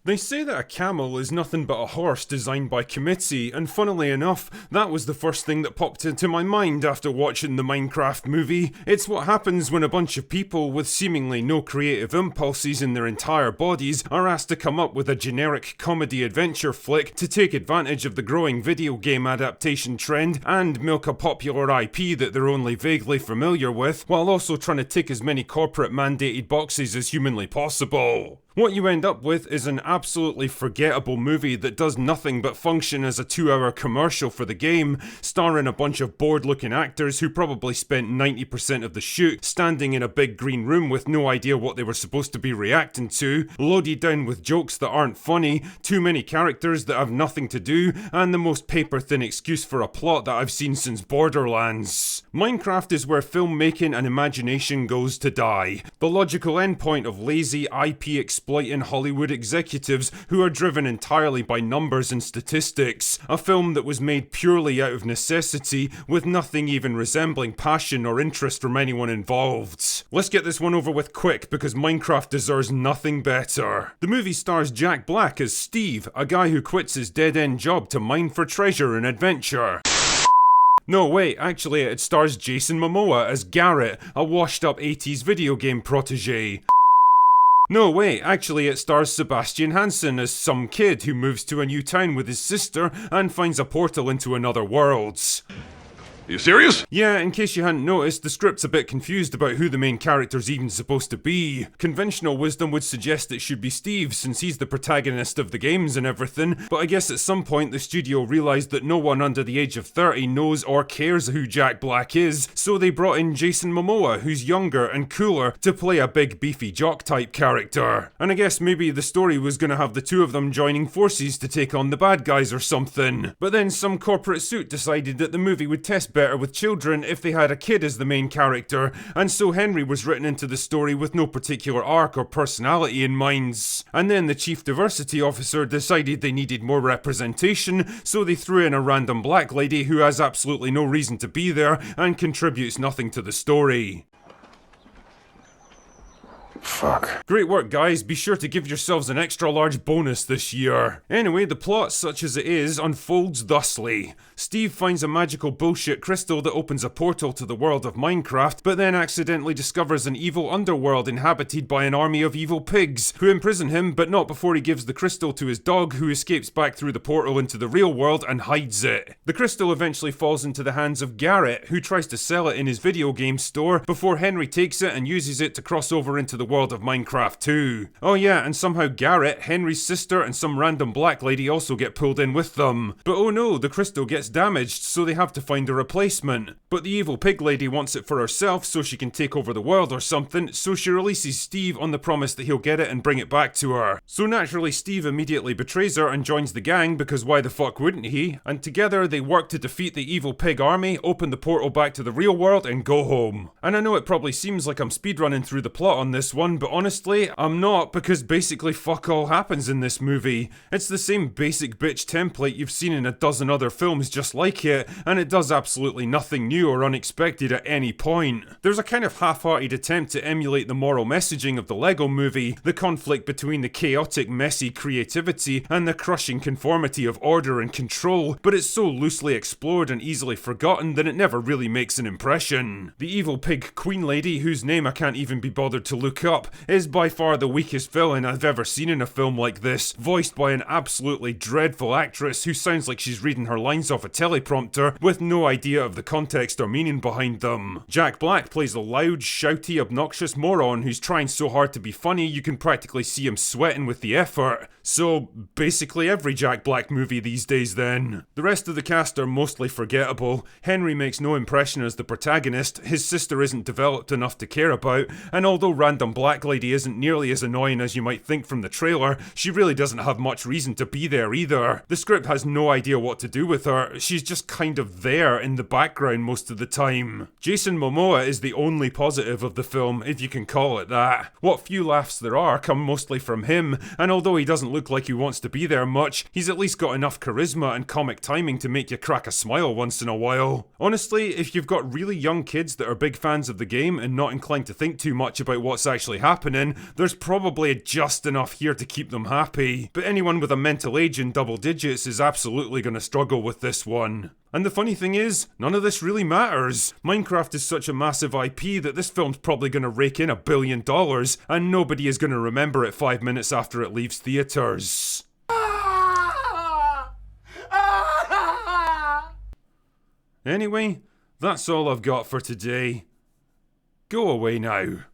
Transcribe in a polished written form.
They say that a camel is nothing but a horse designed by committee, and funnily enough, that was the first thing that popped into my mind after watching the Minecraft movie. It's what happens when a bunch of people with seemingly no creative impulses in their entire bodies are asked to come up with a generic comedy adventure flick to take advantage of the growing video game adaptation trend and milk a popular IP that they're only vaguely familiar with, while also trying to tick as many corporate mandated boxes as humanly possible. What you end up with is an absolutely forgettable movie that does nothing but function as a 2-hour commercial for the game, starring a bunch of bored looking actors who probably spent 90% of the shoot standing in a big green room with no idea what they were supposed to be reacting to, loaded down with jokes that aren't funny, too many characters that have nothing to do, and the most paper thin excuse for a plot that I've seen since Borderlands. Minecraft is where filmmaking and imagination goes to die. The logical endpoint of lazy IP exploiting Hollywood executives who are driven entirely by numbers and statistics. A film that was made purely out of necessity, with nothing even resembling passion or interest from anyone involved. Let's get this one over with quick, because Minecraft deserves nothing better. The movie stars Jack Black as Steve, a guy who quits his dead-end job to mine for treasure and adventure. No, wait, actually it stars Jason Momoa as Garrett, a washed-up 80s video game protege. No, wait, actually it stars Sebastian Hansen as some kid who moves to a new town with his sister and finds a portal into another world. Are you serious? Yeah, in case you hadn't noticed, the script's a bit confused about who the main character's even supposed to be. Conventional wisdom would suggest it should be Steve, since he's the protagonist of the games and everything, but I guess at some point the studio realised that no one under the age of 30 knows or cares who Jack Black is, so they brought in Jason Momoa, who's younger and cooler, to play a big beefy jock type character. And I guess maybe the story was gonna have the two of them joining forces to take on the bad guys or something. But then some corporate suit decided that the movie would test better with children if they had a kid as the main character, and so Henry was written into the story with no particular arc or personality in mind. And then the chief diversity officer decided they needed more representation, so they threw in a random black lady who has absolutely no reason to be there and contributes nothing to the story. Fuck. Great work, guys. Be sure to give yourselves an extra large bonus this year. Anyway, the plot, such as it is, unfolds thusly. Steve finds a magical bullshit crystal that opens a portal to the world of Minecraft, but then accidentally discovers an evil underworld inhabited by an army of evil pigs, who imprison him, but not before he gives the crystal to his dog, who escapes back through the portal into the real world and hides it. The crystal eventually falls into the hands of Garrett, who tries to sell it in his video game store, before Henry takes it and uses it to cross over into the world of Minecraft too. Oh yeah, and somehow Garrett, Henry's sister, and some random black lady also get pulled in with them. But oh no, the crystal gets damaged, so they have to find a replacement. But the evil pig lady wants it for herself so she can take over the world or something, so she releases Steve on the promise that he'll get it and bring it back to her. So naturally Steve immediately betrays her and joins the gang, because why the fuck wouldn't he? And together they work to defeat the evil pig army, open the portal back to the real world, and go home. And I know it probably seems like I'm speedrunning through the plot on this one, but honestly, I'm not, because basically fuck all happens in this movie. It's the same basic bitch template you've seen in a dozen other films just like it, and it does absolutely nothing new or unexpected at any point. There's a kind of half-hearted attempt to emulate the moral messaging of the Lego movie, the conflict between the chaotic, messy creativity and the crushing conformity of order and control, but it's so loosely explored and easily forgotten that it never really makes an impression. The evil pig queen lady, whose name I can't even be bothered to look up, is by far the weakest villain I've ever seen in a film like this, voiced by an absolutely dreadful actress who sounds like she's reading her lines off a teleprompter with no idea of the context or meaning behind them. Jack Black plays a loud, shouty, obnoxious moron who's trying so hard to be funny you can practically see him sweating with the effort. So, basically every Jack Black movie these days then. The rest of the cast are mostly forgettable. Henry makes no impression as the protagonist, his sister isn't developed enough to care about, and although random black lady isn't nearly as annoying as you might think from the trailer, she really doesn't have much reason to be there either. The script has no idea what to do with her, she's just kind of there in the background most of the time. Jason Momoa is the only positive of the film, if you can call it that. What few laughs there are come mostly from him, and although he doesn't look like he wants to be there much, he's at least got enough charisma and comic timing to make you crack a smile once in a while. Honestly, if you've got really young kids that are big fans of the game and not inclined to think too much about what's actually actually happening, there's probably just enough here to keep them happy. But anyone with a mental age in double digits is absolutely going to struggle with this one. And the funny thing is, none of this really matters. Minecraft is such a massive IP that this film's probably going to rake in $1 billion, and nobody is going to remember it 5 minutes after it leaves theaters. Anyway, that's all I've got for today. Go away now.